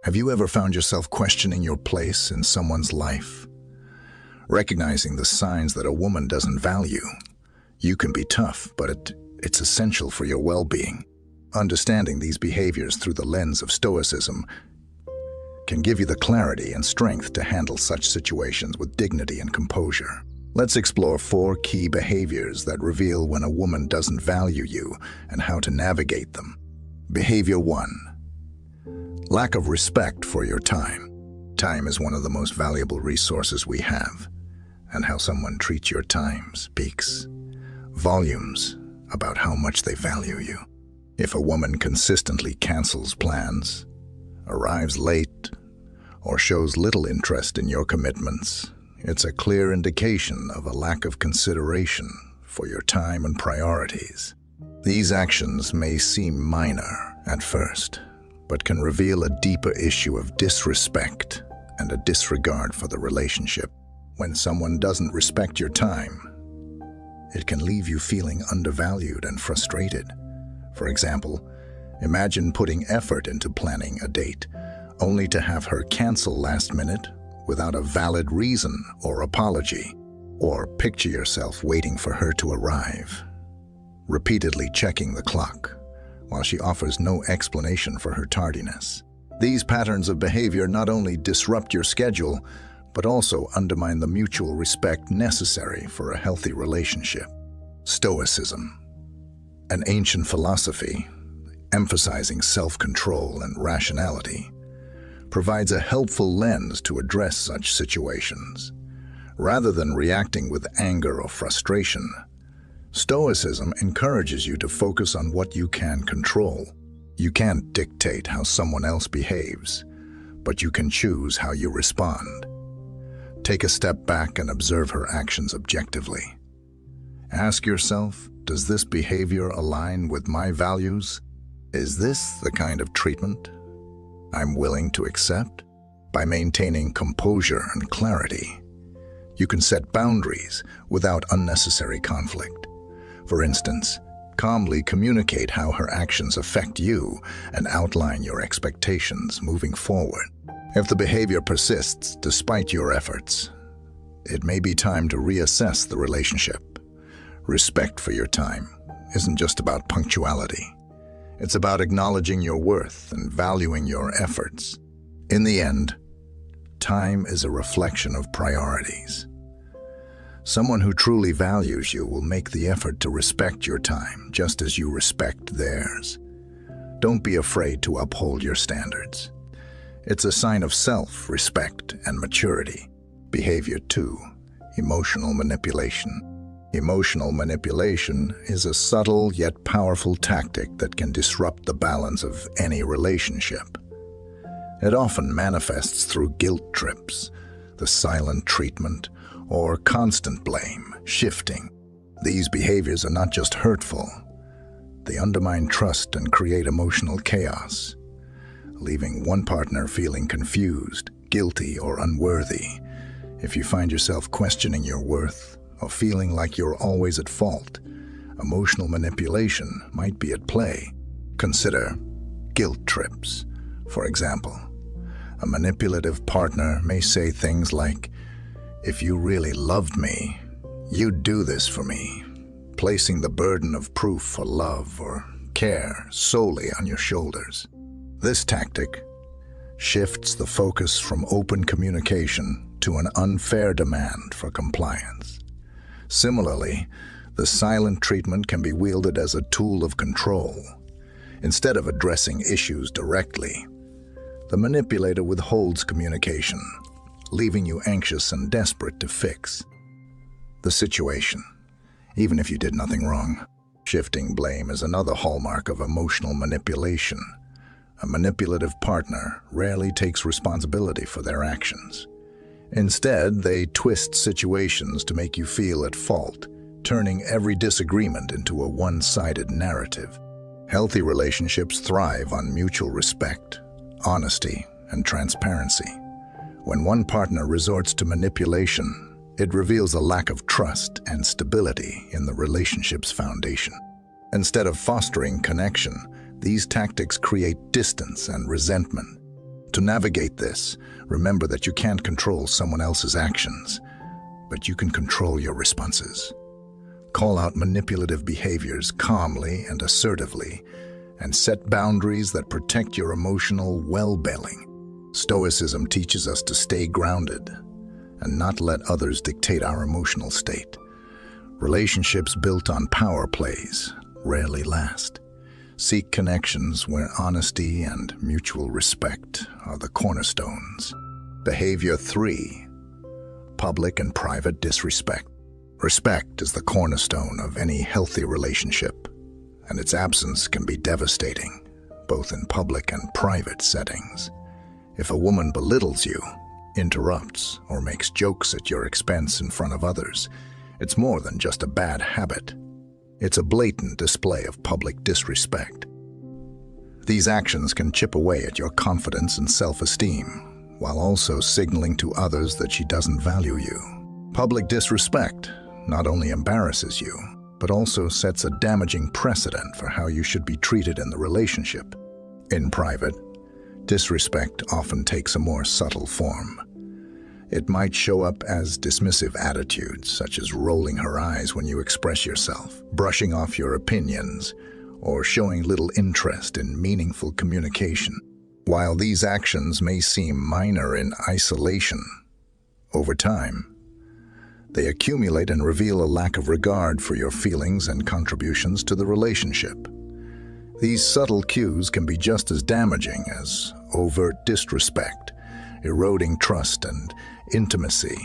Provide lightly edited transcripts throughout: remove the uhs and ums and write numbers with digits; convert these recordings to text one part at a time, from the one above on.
Have you ever found yourself questioning your place in someone's life? Recognizing the signs that a woman doesn't value you can be tough, but it's essential for your well-being. Understanding these behaviors through the lens of stoicism can give you the clarity and strength to handle such situations with dignity and composure. Let's explore 4 key behaviors that reveal when a woman doesn't value you and how to navigate them. Behavior 1. Lack of respect for your time. Time is one of the most valuable resources we have, and how someone treats your time speaks volumes about how much they value you. If a woman consistently cancels plans, arrives late, or shows little interest in your commitments, it's a clear indication of a lack of consideration for your time and priorities. These actions may seem minor at first, but can reveal a deeper issue of disrespect and a disregard for the relationship. When someone doesn't respect your time, it can leave you feeling undervalued and frustrated. For example, imagine putting effort into planning a date, only to have her cancel last minute without a valid reason or apology. Or picture yourself waiting for her to arrive, repeatedly checking the clock, while she offers no explanation for her tardiness. These patterns of behavior not only disrupt your schedule, but also undermine the mutual respect necessary for a healthy relationship. Stoicism, an ancient philosophy emphasizing self-control and rationality, provides a helpful lens to address such situations. Rather than reacting with anger or frustration, Stoicism encourages you to focus on what you can control. You can't dictate how someone else behaves, but you can choose how you respond. Take a step back and observe her actions objectively. Ask yourself, does this behavior align with my values? Is this the kind of treatment I'm willing to accept? By maintaining composure and clarity, you can set boundaries without unnecessary conflict. For instance, calmly communicate how her actions affect you and outline your expectations moving forward. If the behavior persists despite your efforts, it may be time to reassess the relationship. Respect for your time isn't just about punctuality. It's about acknowledging your worth and valuing your efforts. In the end, time is a reflection of priorities. Someone who truly values you will make the effort to respect your time just as you respect theirs. Don't be afraid to uphold your standards. It's a sign of self-respect and maturity. Behavior 2. Emotional manipulation. Emotional manipulation is a subtle yet powerful tactic that can disrupt the balance of any relationship. It often manifests through guilt trips, the silent treatment, or constant blame, shifting. These behaviors are not just hurtful. They undermine trust and create emotional chaos, leaving one partner feeling confused, guilty, or unworthy. If you find yourself questioning your worth or feeling like you're always at fault, emotional manipulation might be at play. Consider guilt trips. For example, a manipulative partner may say things like, "If you really loved me, you'd do this for me," placing the burden of proof for love or care solely on your shoulders. This tactic shifts the focus from open communication to an unfair demand for compliance. Similarly, the silent treatment can be wielded as a tool of control. Instead of addressing issues directly, the manipulator withholds communication, leaving you anxious and desperate to fix the situation, even if you did nothing wrong. Shifting blame is another hallmark of emotional manipulation. A manipulative partner rarely takes responsibility for their actions. Instead, they twist situations to make you feel at fault, turning every disagreement into a one-sided narrative. Healthy relationships thrive on mutual respect, honesty, and transparency. When one partner resorts to manipulation, it reveals a lack of trust and stability in the relationship's foundation. Instead of fostering connection, these tactics create distance and resentment, To navigate this, remember that you can't control someone else's actions, but you can control your responses. Call out manipulative behaviors calmly and assertively, and set boundaries that protect your emotional well-being. Stoicism teaches us to stay grounded and not let others dictate our emotional state. Relationships built on power plays rarely last. Seek connections where honesty and mutual respect are the cornerstones. Behavior 3. Public and private disrespect. Respect is the cornerstone of any healthy relationship, and its absence can be devastating, both in public and private settings. If a woman belittles you, interrupts, or makes jokes at your expense in front of others, it's more than just a bad habit. It's a blatant display of public disrespect. These actions can chip away at your confidence and self-esteem, while also signaling to others that she doesn't value you. Public disrespect not only embarrasses you, but also sets a damaging precedent for how you should be treated in the relationship. In private, disrespect often takes a more subtle form. It might show up as dismissive attitudes, such as rolling her eyes when you express yourself, brushing off your opinions, or showing little interest in meaningful communication. While these actions may seem minor in isolation, over time, they accumulate and reveal a lack of regard for your feelings and contributions to the relationship. These subtle cues can be just as damaging as overt disrespect, eroding trust and intimacy.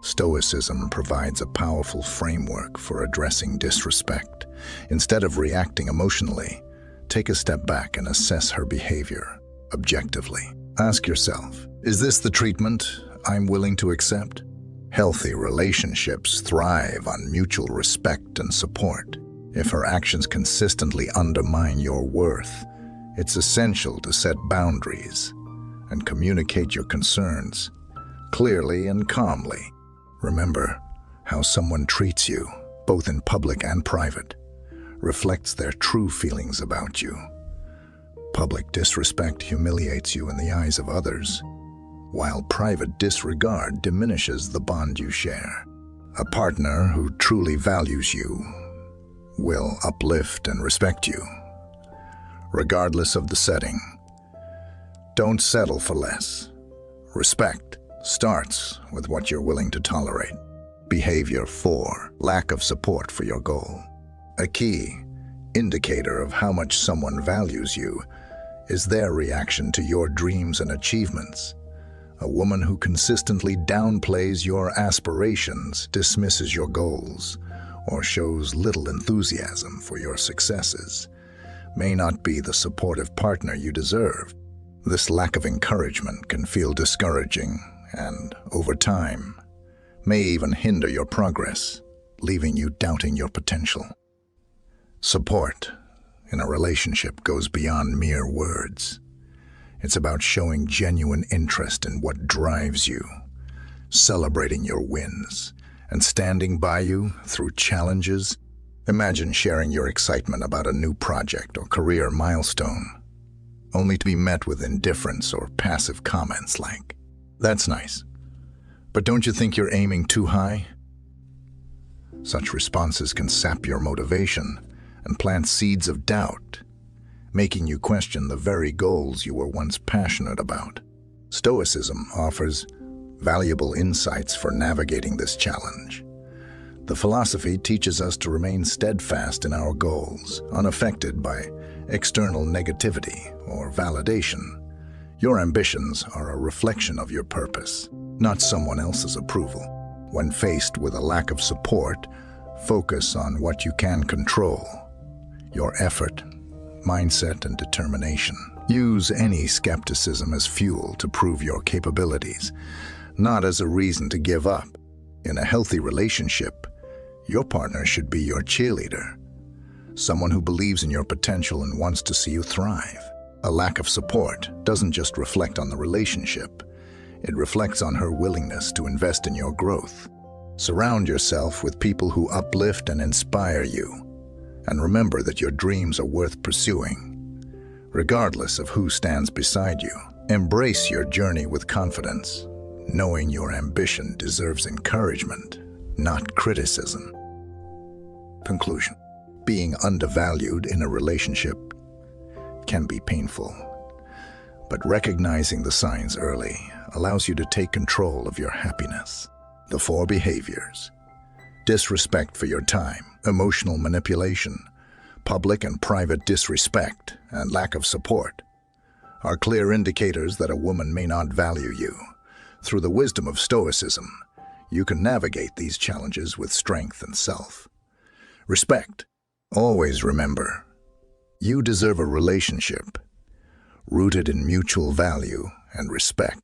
Stoicism provides a powerful framework for addressing disrespect. Instead of reacting emotionally, take a step back and assess her behavior objectively. Ask yourself, is this the treatment I'm willing to accept? Healthy relationships thrive on mutual respect and support. If her actions consistently undermine your worth, it's essential to set boundaries and communicate your concerns clearly and calmly. Remember, how someone treats you, both in public and private, reflects their true feelings about you. Public disrespect humiliates you in the eyes of others, while private disregard diminishes the bond you share. A partner who truly values you will uplift and respect you, regardless of the setting. Don't settle for less. Respect starts with what you're willing to tolerate. Behavior 4. Lack of support for your goal. A key indicator of how much someone values you is their reaction to your dreams and achievements. A woman who consistently downplays your aspirations, dismisses your goals, or shows little enthusiasm for your successes may not be the supportive partner you deserve. This lack of encouragement can feel discouraging and, over time, may even hinder your progress, leaving you doubting your potential. Support in a relationship goes beyond mere words. It's about showing genuine interest in what drives you, celebrating your wins, and standing by you through challenges. Imagine sharing your excitement about a new project or career milestone, only to be met with indifference or passive comments like, "That's nice, but don't you think you're aiming too high?" Such responses can sap your motivation and plant seeds of doubt, making you question the very goals you were once passionate about. Stoicism offers valuable insights for navigating this challenge. The philosophy teaches us to remain steadfast in our goals, unaffected by external negativity or validation. Your ambitions are a reflection of your purpose, not someone else's approval. When faced with a lack of support, focus on what you can control: your effort, mindset, and determination. Use any skepticism as fuel to prove your capabilities, not as a reason to give up. In a healthy relationship, your partner should be your cheerleader, someone who believes in your potential and wants to see you thrive. A lack of support doesn't just reflect on the relationship, it reflects on her willingness to invest in your growth. Surround yourself with people who uplift and inspire you, and remember that your dreams are worth pursuing, regardless of who stands beside you. Embrace your journey with confidence, knowing your ambition deserves encouragement, not criticism. Conclusion. Being undervalued in a relationship can be painful, but recognizing the signs early allows you to take control of your happiness. The 4 behaviors: disrespect for your time, emotional manipulation, public and private disrespect, and lack of support are clear indicators that a woman may not value you. Through the wisdom of stoicism, you can navigate these challenges with strength and self-respect. Always remember, you deserve a relationship rooted in mutual value and respect.